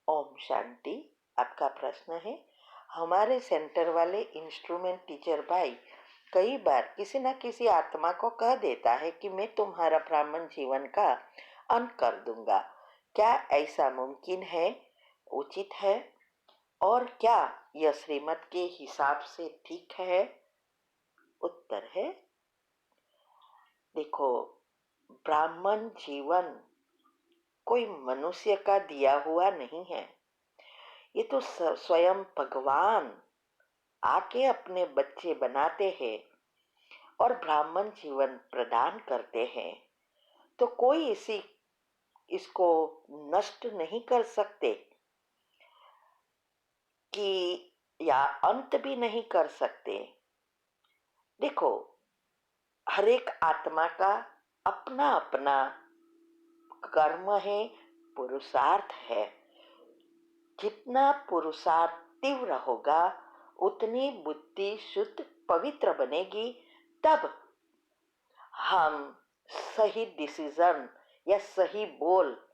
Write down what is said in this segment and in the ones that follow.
ओम शांति। आपका प्रश्न है, हमारे सेंटर वाले इंस्ट्रूमेंट टीचर भाई कई बार किसी न किसी आत्मा को कह देता है कि मैं तुम्हारा ब्राह्मण जीवन का अंत कर दूंगा। क्या ऐसा मुमकिन है, उचित है, और क्या यह श्रीमत के हिसाब से ठीक है? उत्तर है, देखो, ब्राह्मण जीवन कोई मनुष्य का दिया हुआ नहीं है। ये तो स्वयं भगवान आके अपने बच्चे बनाते हैं और ब्राह्मण जीवन प्रदान करते हैं। तो कोई इसको नष्ट नहीं कर सकते कि या अंत भी नहीं कर सकते। देखो, हर एक आत्मा का अपना अपना कर्म है, पुरुषार्थ है। जितना पुरुषार्थ तीव्र होगा उतनी बुद्धि शुद्ध पवित्र बनेगी। तब हम सही डिसीजन या सही बोल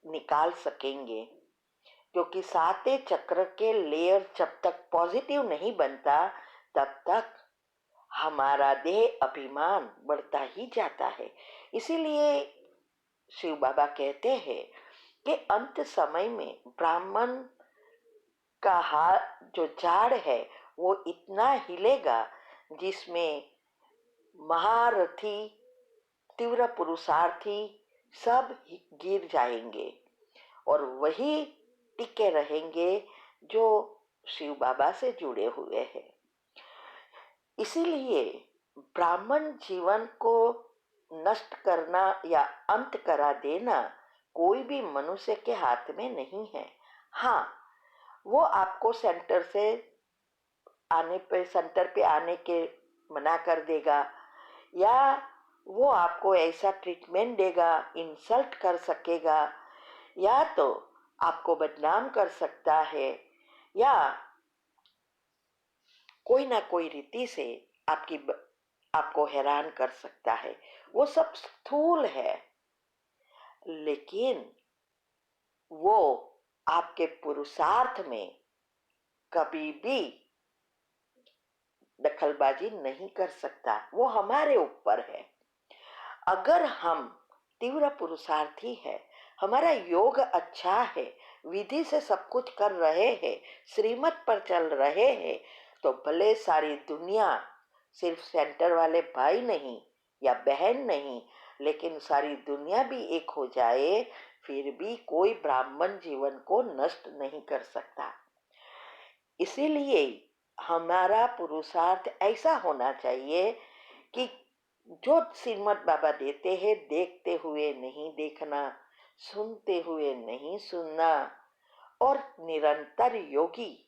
निकाल सकेंगे, क्योंकि सातवें चक्र के लेयर जब तक पॉजिटिव नहीं बनता तब तक हमारा देह अभिमान बढ़ता ही जाता है। इसीलिए शिव बाबा कहते हैं कि अंत समय में ब्राह्मण का हाथ जो झाड़ है वो इतना हिलेगा जिसमें महारथी, तीव्र पुरुषार्थी सब गिर जाएंगे और वही टिके रहेंगे जो शिव बाबा से जुड़े हुए हैं। इसीलिए ब्राह्मण जीवन को नष्ट करना या अंत करा देना कोई भी मनुष्य के हाथ में नहीं है। हाँ, वो आपको सेंटर पे आने के मना कर देगा, या वो आपको ऐसा ट्रीटमेंट देगा, इंसल्ट कर सकेगा, या तो आपको बदनाम कर सकता है, या कोई ना कोई रीति से आपको हैरान कर सकता है। वो सब स्थूल है, लेकिन वो आपके पुरुषार्थ में कभी भी दखलबाजी नहीं कर सकता। वो हमारे ऊपर है। अगर हम तीव्र पुरुषार्थी है, हमारा योग अच्छा है, विधि से सब कुछ कर रहे हैं, श्रीमत पर चल रहे हैं, तो भले सारी दुनिया, सिर्फ सेंटर वाले भाई नहीं या बहन नहीं, लेकिन सारी दुनिया भी एक हो जाए, फिर भी कोई ब्राह्मण जीवन को नष्ट नहीं कर सकता। इसीलिए हमारा पुरुषार्थ ऐसा होना चाहिए कि जो श्रीमद् बाबा देते हैं, देखते हुए नहीं देखना, सुनते हुए नहीं सुनना, और निरंतर योगी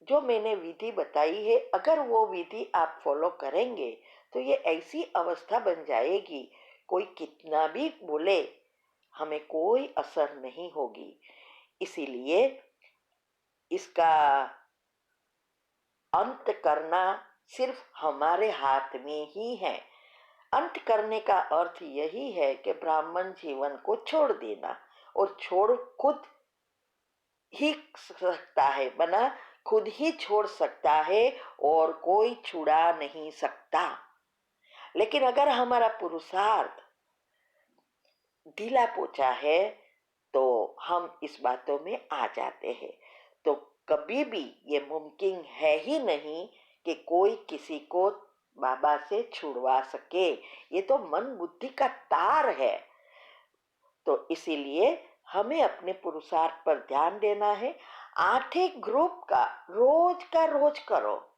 जो मैंने विधि बताई है, अगर वो विधि आप फॉलो करेंगे तो ये ऐसी अवस्था बन जाएगी, कोई कितना भी बोले हमें कोई असर नहीं होगी। इसीलिए इसका अंत करना सिर्फ हमारे हाथ में ही है। अंत करने का अर्थ यही है कि ब्राह्मण जीवन को छोड़ देना, और छोड़ खुद ही सकता है, बना खुद ही छोड़ सकता है और कोई छुड़ा नहीं सकता। लेकिन अगर हमारा पुरुषार्थ ढीला पोचा है तो हम इस बातों में आ जाते हैं। तो कभी भी ये मुमकिन है ही नहीं कि कोई किसी को बाबा से छुड़वा सके। ये तो मन बुद्धि का तार है। तो इसीलिए हमें अपने पुरुषार्थ पर ध्यान देना है। आर्थिक ग्रुप का रोज करो।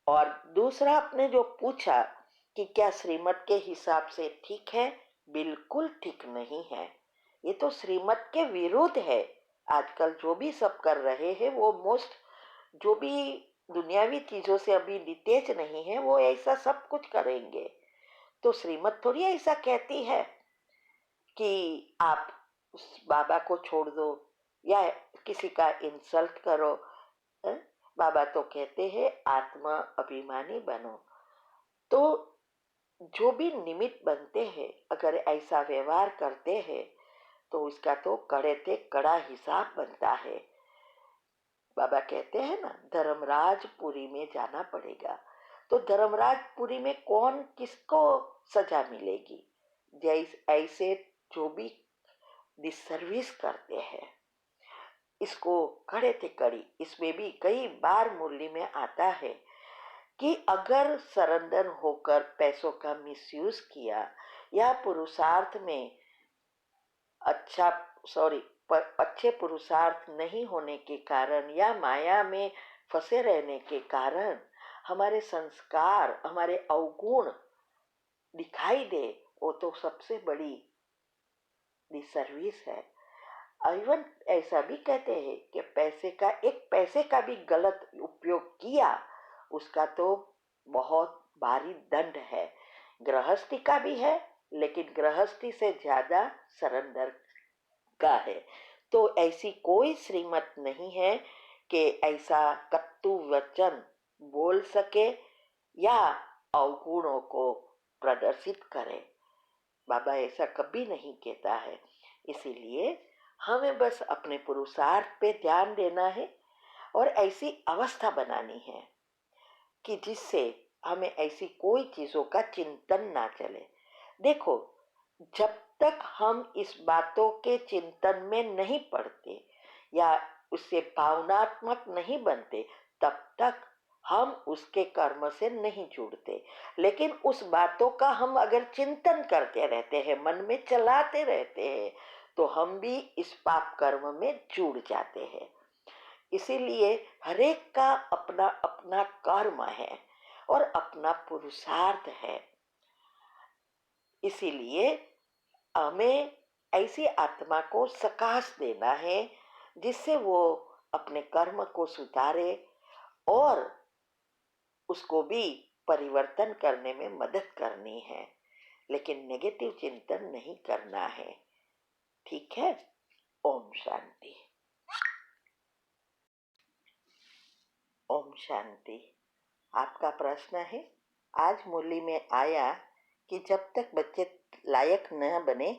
और दूसरा, आपने जो पूछा कि क्या श्रीमत के हिसाब से ठीक है, बिल्कुल ठीक नहीं है। ये तो श्रीमत के विरुद्ध है। आजकल जो भी सब कर रहे हैं वो जो भी दुनियावी चीजों से अभी नितेज नहीं है, वो ऐसा सब कुछ करेंगे। तो श्रीमत थोड़ी ऐसा कहती है कि आप उस बाबा को छोड़ दो या किसी का इंसल्ट करो। बाबा तो कहते हैं आत्मा अभिमानी बनो। तो जो भी निमित्त बनते हैं, अगर ऐसा व्यवहार करते हैं तो उसका तो कड़े से कड़ा हिसाब बनता है। बाबा कहते हैं ना, धर्मराजपुरी में जाना पड़ेगा। तो धर्मराजपुरी में कौन किसको सजा मिलेगी? जैसे ऐसे जो भी डिसर्विस करते हैं, इसको कड़े से कड़ी, इसमें भी कई बार मुरली में आता है कि अगर सरेंडर होकर पैसों का मिसयूज किया या पुरुषार्थ में अच्छा सॉरी पर अच्छे पुरुषार्थ नहीं होने के कारण या माया में फंसे रहने के कारण हमारे संस्कार, हमारे अवगुण दिखाई दे, वो तो सबसे बड़ी डिसर्विस है। इवन ऐसा भी कहते हैं कि पैसे का भी गलत उपयोग किया, उसका तो बहुत भारी दंड है। गृहस्थी का भी है, लेकिन गृहस्थी से ज्यादा सरेंडर का है। तो ऐसी कोई श्रीमत नहीं है कि ऐसा कटु वचन बोल सके या अवगुणों को प्रदर्शित करे। बाबा ऐसा कभी नहीं कहता है। इसीलिए हमें बस अपने पुरुषार्थ पे ध्यान देना है और ऐसी अवस्था बनानी है कि जिससे हमें ऐसी कोई चीजों का चिंतन ना चले। देखो, जब तक हम इस बातों के चिंतन में नहीं पड़ते या उससे भावनात्मक नहीं बनते, तब तक हम उसके कर्म से नहीं जुड़ते। लेकिन उस बातों का हम अगर चिंतन करते रहते हैं, मन में चलाते रहते हैं, तो हम भी इस पाप कर्म में जुड़ जाते हैं। इसीलिए हरेक का अपना अपना कर्म है और अपना पुरुषार्थ है। इसीलिए हमें ऐसी आत्मा को सकाश देना है जिससे वो अपने कर्म को सुधारे और उसको भी परिवर्तन करने में मदद करनी है, लेकिन नेगेटिव चिंतन नहीं करना है। ठीक है? ओम शांति। ओम शांति। आपका प्रश्न है, आज मुरली में आया कि जब तक बच्चे लायक न बने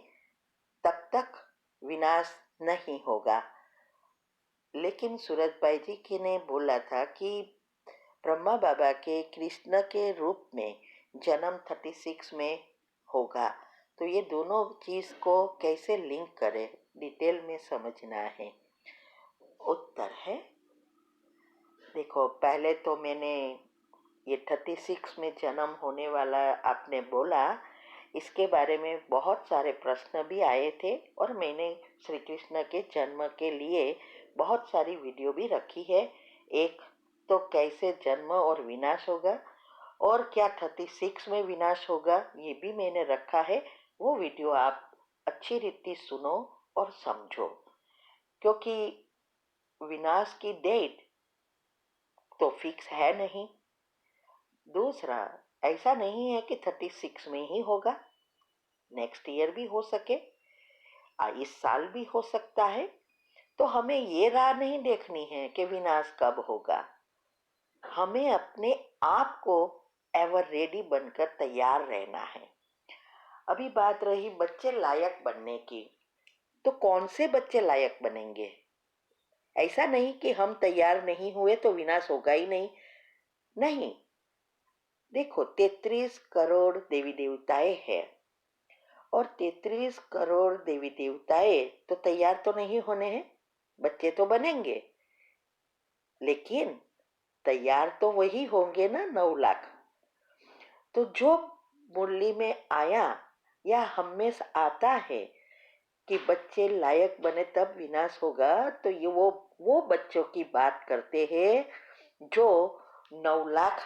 तब तक विनाश नहीं होगा। लेकिन सूरज भाई जी की ने बोला था कि ब्रह्मा बाबा के कृष्ण के रूप में जन्म 36 में होगा। तो ये दोनों चीज को कैसे लिंक करें, डिटेल में समझना है। उत्तर है, देखो, पहले तो मैंने ये 36 में जन्म होने वाला आपने बोला, इसके बारे में बहुत सारे प्रश्न भी आए थे और मैंने श्री कृष्ण के जन्म के लिए बहुत सारी वीडियो भी रखी है। एक तो कैसे जन्म और विनाश होगा और क्या 36 में विनाश होगा, ये भी मैंने रखा है। वो वीडियो आप अच्छी रीति सुनो और समझो, क्योंकि विनाश की डेट तो फिक्स है नहीं। दूसरा, ऐसा नहीं है कि 36 में ही होगा, नेक्स्ट ईयर भी हो सके, इस साल भी हो सकता है। तो हमें ये राह नहीं देखनी है कि विनाश कब होगा। हमें अपने आप को एवर रेडी बनकर तैयार रहना है। अभी बात रही बच्चे लायक बनने की, तो कौन से बच्चे लायक बनेंगे? ऐसा नहीं कि हम तैयार नहीं हुए तो विनाश होगा ही नहीं। नहीं, देखो, 33 करोड़ देवी देवताएं हैं और 33 करोड़ देवी देवताएं तो तैयार तो नहीं होने हैं, बच्चे तो बनेंगे, लेकिन तैयार तो वही होंगे ना, 9 लाख। तो जो मुरली में आया या हमेशा आता है कि बच्चे लायक बने तब विनाश होगा, तो ये वो बच्चों की बात करते हैं जो 9 लाख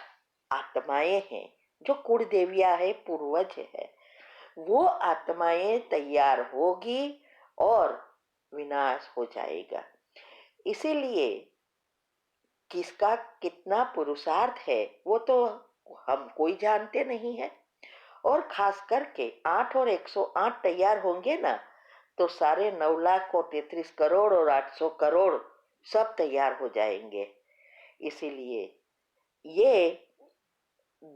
आत्माएं हैं, जो कुल देवियां है, पूर्वज है। वो आत्माएं तैयार होगी और विनाश हो जाएगा। इसीलिए किसका कितना पुरुषार्थ है वो तो हम कोई जानते नहीं है। और खास करके 8 और 108 तैयार होंगे ना, तो सारे 9 लाख और 33 करोड़ और 800 करोड़ सब तैयार हो जाएंगे। इसीलिए ये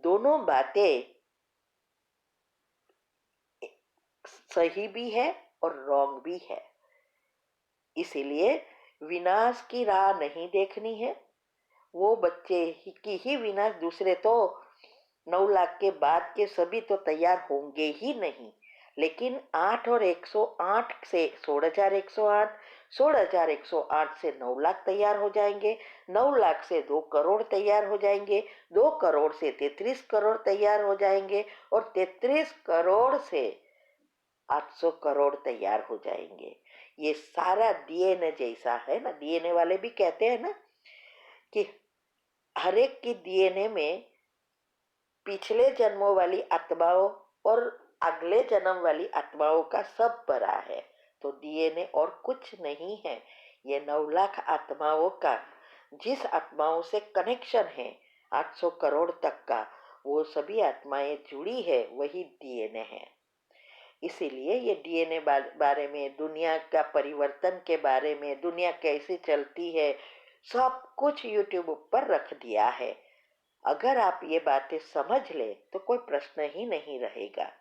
दोनों बातें सही भी है और रॉन्ग भी है। इसीलिए विनाश की राह नहीं देखनी है। वो बच्चे की ही विनाश, दूसरे तो 9 लाख के बाद के सभी तो तैयार होंगे ही नहीं। लेकिन 8 और 108 से 16,108, 16,108 से 9 लाख तैयार हो जाएंगे, 9 लाख से 2 करोड़ तैयार हो जाएंगे, 2 करोड़ से 33 करोड़ तैयार हो जाएंगे, और 33 करोड़ से 800 करोड़ तैयार हो जाएंगे। ये सारा डीएनए जैसा है ना। डीएनए वाले भी कहते हैं ना कि हर एक की डीएनए में पिछले जन्मों वाली आत्माओं और अगले जन्म वाली आत्माओं का सब भरा है। तो डीएनए और कुछ नहीं है, ये 9 लाख आत्माओं का, जिस आत्माओं से कनेक्शन है 800 करोड़ तक का, वो सभी आत्माएं जुड़ी है, वही डीएनए है। इसीलिए ये डीएनए बारे में, दुनिया का परिवर्तन के बारे में, दुनिया कैसे चलती है, सब कुछ यूट्यूब पर रख दिया है। अगर आप ये बातें समझ ले तो कोई प्रश्न ही नहीं रहेगा।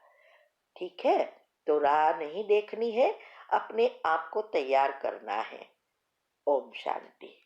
ठीक है, तो राह नहीं देखनी है, अपने आप को तैयार करना है। ओम शांति।